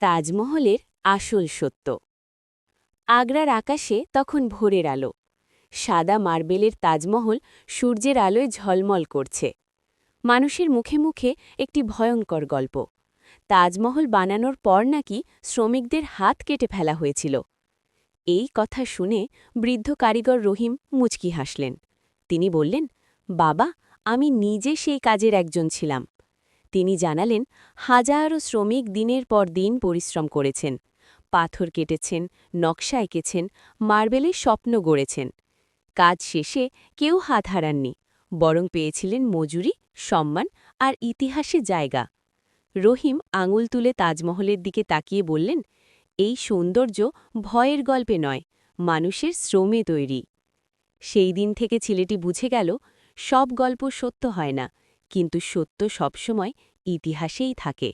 তাজমহলের আসল সত্য। আগ্রার আকাশে তখন ভোরের আলো। সাদা মার্বেলের তাজমহল সূর্যের আলোয় ঝলমল করছে। মানুষের মুখে মুখে একটি ভয়ঙ্কর গল্প। তাজমহল বানানোর পর নাকি শ্রমিকদের হাত কেটে ফেলা হয়েছিল। এই কথা শুনে বৃদ্ধ কারিগর রহিম মুচকি হাসলেন। তিনি বললেন, বাবা, আমি নিজে সেই কাজের একজন ছিলাম। তিনি জানালেন, হাজারো শ্রমিক দিনের পর দিন পরিশ্রম করেছেন, পাথর কেটেছেন, নকশা এঁকেছেন, মার্বেলের স্বপ্ন গড়েছেন। কাজ শেষে কেউ হাত হারাননি, বরং পেয়েছিলেন মজুরি, সম্মান আর ইতিহাসে জায়গা। রহিম আঙুল তুলে তাজমহলের দিকে তাকিয়ে বললেন, এই সৌন্দর্য ভয়ের গল্পে নয়, মানুষের শ্রমে তৈরি। সেই দিন থেকে ছেলেটি বুঝে গেল, সব গল্প সত্য হয় না, কিন্তু সত্য সবসময় ইতিহাসেই থাকে।